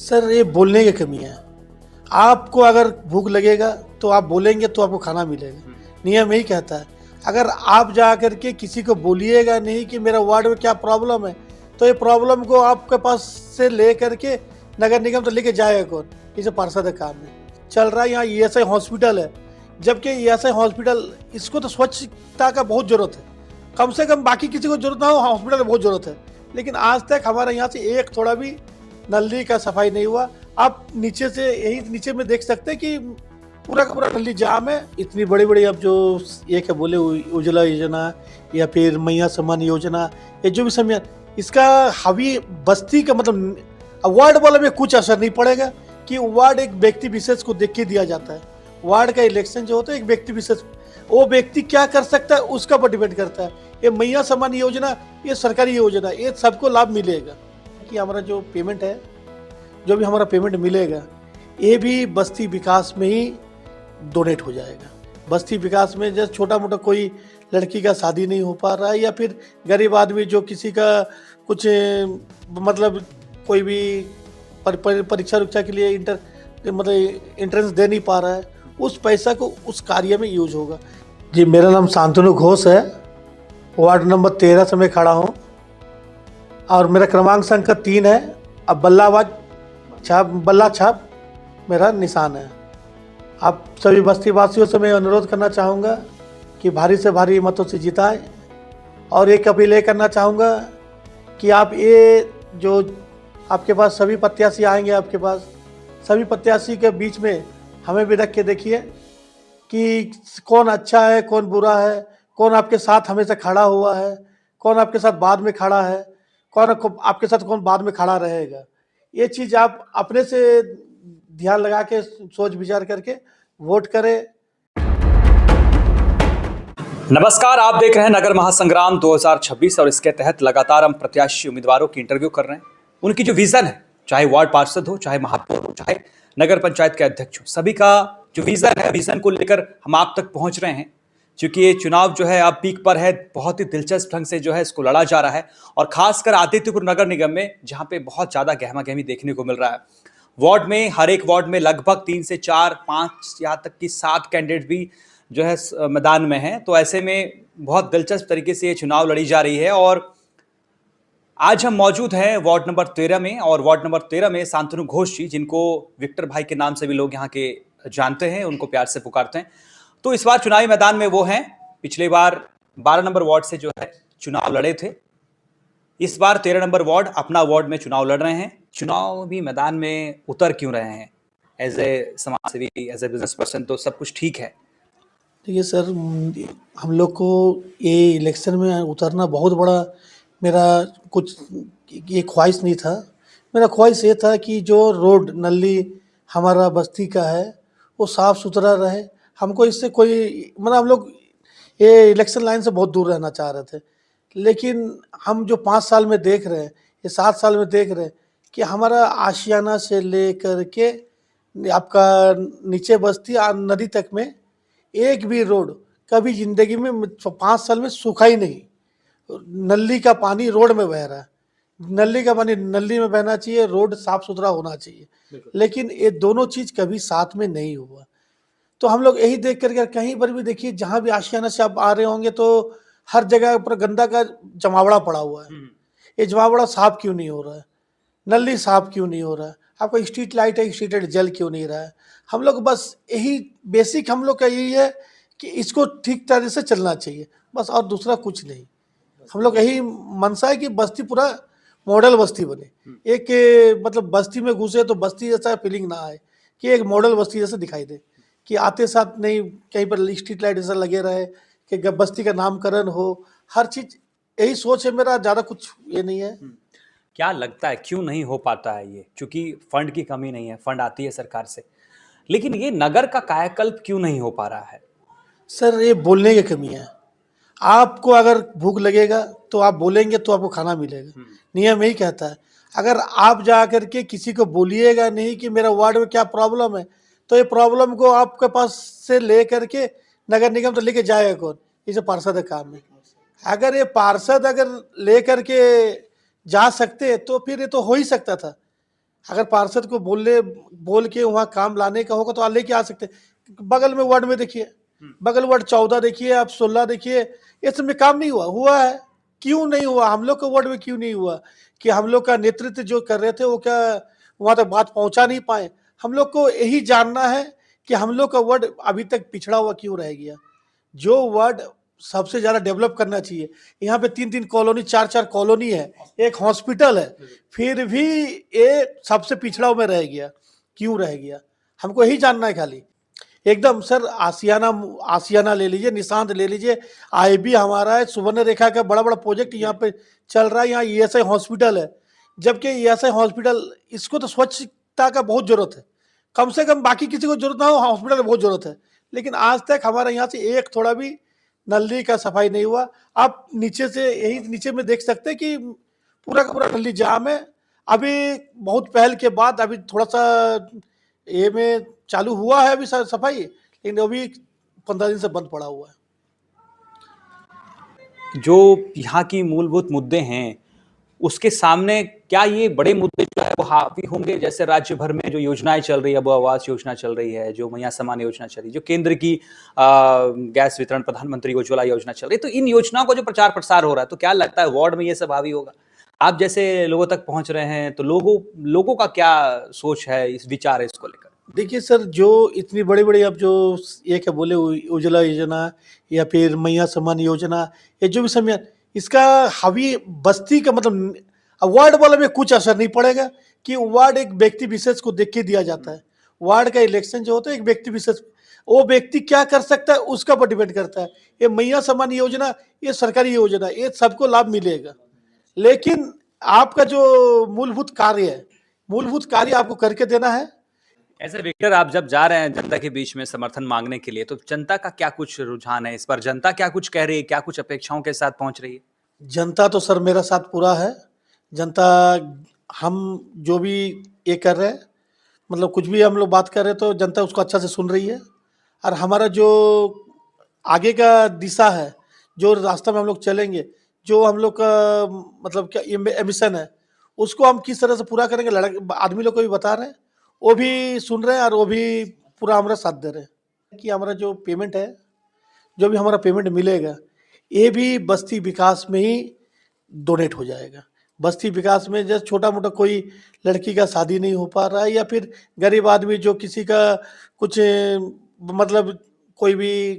Sir ये बोलने की कमी है। आपको अगर भूख लगेगा तो आप बोलेंगे तो आपको खाना मिलेगा। नियम यही कहता है। अगर आप जा कर के किसी को बोलिएगा नहीं कि मेरा वार्ड में क्या प्रॉब्लम है, तो ये प्रॉब्लम को आपके पास से ले करके नगर निगम तो लेके जाएगा कौन? इसे पार्षद का काम है। चल रहा है यहाँ ईएसआई हॉस्पिटल है, जबकि ईएसआई हॉस्पिटल इसको तो स्वच्छता का बहुत जरूरत है। कम से कम बाकी किसी को जरूरत ना हो, हॉस्पिटल में बहुत जरूरत है। लेकिन आज तक हमारे यहाँ से एक थोड़ा भी नली का सफाई नहीं हुआ। आप नीचे से यही नीचे में देख सकते हैं कि पूरा का पूरा नली जाम है। इतनी बड़ी बड़ी अब जो ये क्या बोले उज्ज्वला योजना या फिर मैया सम्मान योजना, ये जो भी समय इसका हावी बस्ती का मतलब वार्ड वाले में कुछ असर नहीं पड़ेगा कि वार्ड एक व्यक्ति विशेष को देख के दिया जाता है। वार्ड का इलेक्शन जो होता है एक व्यक्ति विशेष, वो व्यक्ति क्या कर सकता है उसका पर डिपेंड करता है। ये मैया सम्मान योजना, ये सरकारी योजना, ये सबको लाभ मिलेगा कि हमारा जो पेमेंट है, जो भी हमारा पेमेंट मिलेगा, ये भी बस्ती विकास में ही डोनेट हो जाएगा। बस्ती विकास में जैसे छोटा मोटा कोई लड़की का शादी नहीं हो पा रहा है या फिर गरीब आदमी जो किसी का कुछ मतलब कोई भी परीक्षा उरीक्षा के लिए मतलब एंट्रेंस दे नहीं पा रहा है, उस पैसा को उस कार्य में यूज होगा। जी, मेरा नाम शांतनु घोष है, वार्ड नंबर 13 से मैं खड़ा हूँ और मेरा क्रमांक संख्या 3 है। अब बल्ला छाप मेरा निशान है। आप सभी बस्ती वासियों से मैं अनुरोध करना चाहूँगा कि भारी से भारी मतों से जिताएं और एक अपील ये करना चाहूँगा कि आप ये जो आपके पास सभी प्रत्याशी आएंगे, आपके पास सभी प्रत्याशी के बीच में हमें भी रख के देखिए कि कौन अच्छा है, कौन बुरा है, कौन आपके साथ हमेशा खड़ा हुआ है, कौन आपके साथ बाद में खड़ा है, कौन आपके साथ कौन बाद में खड़ा रहेगा। ये चीज़ आप अपने से ध्यान लगा के सोच विचार करके वोट करें। नमस्कार, आप देख रहे हैं नगर महासंग्राम 2026 और इसके तहत लगातार हम प्रत्याशी उम्मीदवारों की इंटरव्यू कर रहे हैं। उनकी जो विजन है, चाहे वार्ड पार्षद हो, चाहे महापौर हो, चाहे नगर पंचायत के अध्यक्ष हो, सभी का जो विजन है, विजन को लेकर हम आप तक पहुंच रहे हैं। क्योंकि ये चुनाव जो है अब पीक पर है, बहुत ही दिलचस्प ढंग से जो है इसको लड़ा जा रहा है और खासकर आदित्यपुर नगर निगम में जहां पे बहुत ज्यादा गहमा गहमी देखने को मिल रहा है। वार्ड में, हर एक वार्ड में लगभग 3 से 4, 5 यहाँ तक कि 7 कैंडिडेट भी जो है मैदान में हैं। तो ऐसे में बहुत दिलचस्प तरीके से ये चुनाव लड़ी जा रही है और आज हम मौजूद हैं वार्ड नंबर 13 में और वार्ड नंबर 13 में शांतनु घोष जी, जिनको विक्टर भाई के नाम से भी लोग यहाँ के जानते हैं, उनको प्यार से पुकारते हैं। तो इस बार चुनावी मैदान में वो हैं। पिछले बार 12 नंबर वार्ड से जो है चुनाव लड़े थे, इस बार 13 नंबर वार्ड अपना वार्ड में चुनाव लड़ रहे हैं। चुनाव भी मैदान में उतर क्यों रहे हैं? एज ए समाज सेवी, एज ए बिजनेस पर्सन तो सब कुछ ठीक है। देखिए सर, हम लोग को ये इलेक्शन में उतरना बहुत बड़ा मेरा कुछ ये ख्वाहिश नहीं था। मेरा ख्वाहिश ये था कि जो रोड नली हमारा बस्ती का है वो साफ़ सुथरा रहे। हमको इससे कोई मतलब हम लोग ये इलेक्शन लाइन से बहुत दूर रहना चाह रहे थे। लेकिन हम जो 5 साल में देख रहे हैं, ये 7 साल में देख रहे हैं कि हमारा आशियाना से ले कर के आपका नीचे बस्ती नदी तक में एक भी रोड कभी ज़िंदगी में 5 साल में सूखा ही नहीं। नली का पानी रोड में बह रहा है, नली का पानी नली में बहना चाहिए, रोड साफ सुथरा होना चाहिए, लेकिन ये दोनों चीज़ कभी साथ में नहीं हुआ। तो हम लोग यही देख करके कहीं पर भी देखिए, जहाँ भी आशियाना से आप आ रहे होंगे तो हर जगह पर गंदा का जमावड़ा पड़ा हुआ है। ये जमावड़ा साफ क्यों नहीं हो रहा है? नली साफ क्यों नहीं हो रहा है? आपका स्ट्रीट लाइट है, स्ट्रीट लाइट जल क्यों नहीं रहा है? हम लोग बस यही बेसिक हम लोग का यही है कि इसको ठीक तरह से चलना चाहिए, बस, और दूसरा कुछ नहीं। हम लोग यही मनसा है कि बस्ती पूरा मॉडल बस्ती बने। एक मतलब बस्ती में घुसे तो बस्ती जैसा फीलिंग ना आए, कि एक मॉडल बस्ती जैसा दिखाई दे, कि आते साथ नहीं कहीं पर स्ट्रीट लाइट जैसा लगे रहे, कि बस्ती का नामकरण हो, हर चीज़ यही सोच है मेरा, ज़्यादा कुछ ये नहीं है। क्या लगता है क्यों नहीं हो पाता है ये? क्योंकि फंड की कमी नहीं है, फंड आती है सरकार से, लेकिन ये नगर का कायाकल्प क्यों नहीं हो पा रहा है? सर ये बोलने की कमी है। आपको अगर भूख लगेगा तो आप बोलेंगे तो आपको खाना मिलेगा। नियम यही कहता है। अगर आप जा कर के किसी को बोलिएगा नहीं कि मेरा वार्ड में क्या प्रॉब्लम है, तो ये प्रॉब्लम को आपके पास से ले करके नगर निगम तो लेके जाएगा कौन? इसे पार्षद का काम है। अगर ये पार्षद अगर ले करके जा सकते तो फिर ये तो हो ही सकता था। अगर पार्षद को बोल के वहाँ काम लाने का होगा तो आप लेके आ सकते हैं। बगल में वार्ड में देखिए, बगल वार्ड 14 देखिए, आप 16 देखिए, ये सब में काम नहीं हुआ है। क्यों नहीं हुआ? हम लोग के वार्ड में क्यों नहीं हुआ? कि हम लोग का नेतृत्व जो कर रहे थे वो क्या वहाँ तक बात पहुँचा नहीं पाए? हम लोग को यही जानना है कि हम लोग का वार्ड अभी तक पिछड़ा हुआ क्यों रह गया? जो वार्ड सबसे ज़्यादा डेवलप करना चाहिए, यहाँ पे 3-3 कॉलोनी, 4-4 कॉलोनी है, एक हॉस्पिटल है, फिर भी ये सबसे पिछड़ा में रह गया। क्यों रह गया? हमको यही जानना है खाली। एकदम सर आशियाना ले लीजिए, निशांत ले लीजिए, आईबी हमारा है, सुवर्ण रेखा का बड़ा-बड़ा प्रोजेक्ट यहाँ पे चल रहा है, यहाँ ईएसआई हॉस्पिटल है। जबकि ईएसआई हॉस्पिटल इसको तो स्वच्छता का बहुत ज़रूरत है। कम से कम बाकी किसी को ज़रूरत ना हो, हॉस्पिटल की बहुत ज़रूरत है। लेकिन आज तक हमारे यहाँ से एक थोड़ा भी नल्ली का सफाई नहीं हुआ। आप नीचे से यही नीचे में देख सकते हैं कि पूरा का पूरा नल्ली जाम है। अभी बहुत पहल के बाद अभी थोड़ा-सा ये में चालू हुआ है अभी सफाई, लेकिन अभी 15 दिन से बंद पड़ा हुआ है। जो यहाँ की मूलभूत मुद्दे हैं, उसके सामने क्या ये बड़े मुद्दे जो है वो हावी होंगे? जैसे राज्य भर में जो योजनाएं चल रही है, वो आवास योजना चल रही है, जो मैया समान योजना चल रही है, जो केंद्र की गैस वितरण, प्रधानमंत्री उज्ज्वला योजना चल रही है, तो इन योजनाओं का जो प्रचार प्रसार हो रहा है, तो क्या लगता है वार्ड में ये सब हावी होगा? आप जैसे लोगों तक पहुंच रहे हैं, तो लोगों का क्या सोच है, इस विचार है इसको लेकर? देखिए सर, जो इतनी बड़ी-बड़ी अब जो ये क्या बोले उज्ज्वला योजना या फिर मैया सम्मान योजना, ये जो भी समय इसका हावी बस्ती का मतलब वार्ड वाले में कुछ असर नहीं पड़ेगा कि वार्ड एक व्यक्ति विशेष को देख के दिया जाता है। वार्ड का इलेक्शन जो होता है एक व्यक्ति विशेष, वो व्यक्ति क्या कर सकता है उसका पर डिपेंड करता है। ये मैया सम्मान योजना, ये सरकारी योजना, ये सबको लाभ मिलेगा। लेकिन आपका जो मूलभूत कार्य आपको करके देना है। ऐसे विक्टर, आप जब जा रहे हैं जनता के बीच में समर्थन मांगने के लिए, तो जनता का क्या कुछ रुझान है इस पर? जनता क्या कुछ कह रही है? क्या कुछ अपेक्षाओं के साथ पहुंच रही है? जनता तो सर मेरा साथ पूरा है। जनता, हम जो भी ये कर रहे हैं, मतलब कुछ भी हम लोग बात कर रहे हैं तो जनता उसको अच्छा से सुन रही है। और हमारा जो आगे का दिशा है, जो रास्ता में हम लोग चलेंगे, जो हम लोग का मतलब क्या एम्बिशन है, उसको हम किस तरह से पूरा करेंगे, आदमी लोग को भी बता रहे हैं, वो भी सुन रहे हैं और वो भी पूरा हमारा साथ दे रहे हैं। कि हमारा जो पेमेंट है, जो भी हमारा पेमेंट मिलेगा, ये भी बस्ती विकास में ही डोनेट हो जाएगा। बस्ती विकास में जैसे छोटा-मोटा कोई लड़की का शादी नहीं हो पा रहा है या फिर गरीब आदमी जो किसी का कुछ मतलब कोई भी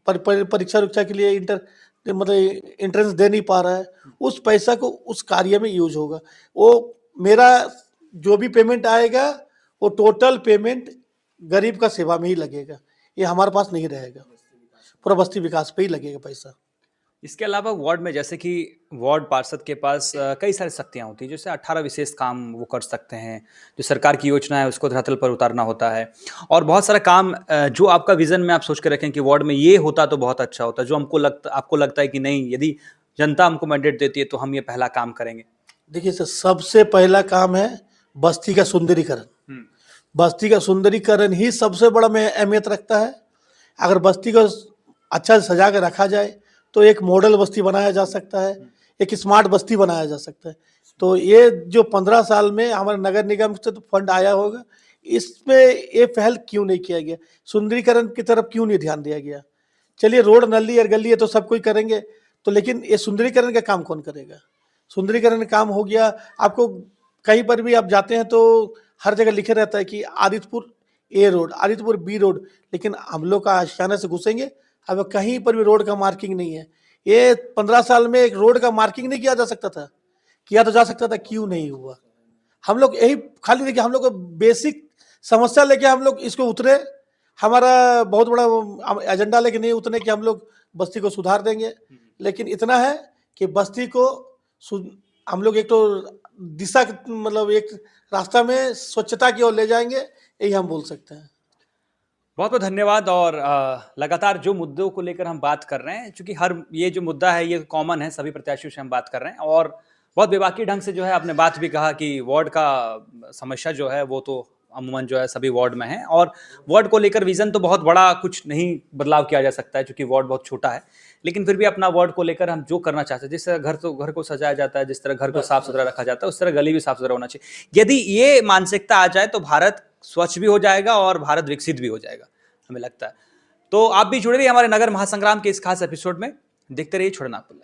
परीक्षा-वरीक्षा के लिए मतलब एंट्रेंस दे नहीं पा रहा है, उस पैसा को उस कार्य में यूज़ होगा। वो मेरा जो भी पेमेंट आएगा, वो टोटल पेमेंट गरीब का सेवा में ही लगेगा। ये हमारे पास नहीं रहेगा। पूरा बस्ती विकास पे ही लगेगा पैसा। इसके अलावा वार्ड में, जैसे कि वार्ड पार्षद के पास कई सारी शक्तियां होती हैं, जैसे 18 विशेष काम वो कर सकते हैं, जो सरकार की योजना है उसको धरातल पर उतारना होता है, और बहुत सारा काम जो आपका विजन में आप सोच के रखें कि वार्ड में ये होता तो बहुत अच्छा होता, जो आपको लगता है कि नहीं, यदि जनता हमको मैंडेट देती है तो हम ये पहला काम करेंगे। देखिए सर, सबसे पहला काम है बस्ती का सुंदरीकरण। बस्ती का सुंदरीकरण ही सबसे बड़ा में अहमियत रखता है। अगर बस्ती को अच्छा से सजा के रखा जाए तो एक मॉडल बस्ती बनाया जा सकता है, एक स्मार्ट बस्ती बनाया जा सकता है। तो ये जो 15 साल में हमारे नगर निगम से तो फंड आया होगा, इसमें ये पहल क्यों नहीं किया गया? सुंदरीकरण की तरफ क्यों नहीं ध्यान दिया गया? चलिए रोड, नली और गली है तो सब कोई करेंगे, तो लेकिन ये सुंदरीकरण का काम कौन करेगा? सुंदरीकरण का काम हो गया, आपको कहीं पर भी आप जाते हैं तो हर जगह लिखे रहता है कि आदित्यपुर ए रोड, आदित्यपुर बी रोड, लेकिन हम लोग का आशियाना से घुसेंगे, अब कहीं पर भी रोड का मार्किंग नहीं है। ये 15 साल में एक रोड का मार्किंग नहीं किया जा सकता था? किया तो जा सकता था, क्यों नहीं हुआ? हम लोग यही खाली देखिए, हम लोग को बेसिक समस्या लेके हम लोग इसको उतरे, हमारा बहुत बड़ा एजेंडा लेके नहीं उतरे कि हम लोग बस्ती को सुधार देंगे, लेकिन इतना है कि बस्ती को हम लोग एक तो दिशा मतलब एक रास्ता में स्वच्छता की ओर ले जाएंगे, यही हम बोल सकते हैं। बहुत बहुत धन्यवाद। और लगातार जो मुद्दों को लेकर हम बात कर रहे हैं, चूंकि ये जो मुद्दा है ये कॉमन है, सभी प्रत्याशियों से हम बात कर रहे हैं, और बहुत बेबाकी ढंग से जो है आपने बात भी कहा कि वार्ड का समस्या जो है वो तो अमूमन जो है सभी वार्ड में हैं, और वार्ड को लेकर विजन तो बहुत बड़ा कुछ नहीं बदलाव किया जा सकता है क्योंकि वार्ड बहुत छोटा है, लेकिन फिर भी अपना वार्ड को लेकर हम जो करना चाहते हैं, जिस तरह घर को सजाया जाता है, जिस तरह घर को साफ सुथरा रखा जाता है, उस तरह गली भी साफ सुथरा होना चाहिए। यदि ये मानसिकता आ जाए तो भारत स्वच्छ भी हो जाएगा और भारत विकसित भी हो जाएगा, हमें लगता है। तो आप भी जुड़े रहिए हमारे नगर महासंग्राम के इस खास एपिसोड में। देखते रहिए छोड़ना आपको।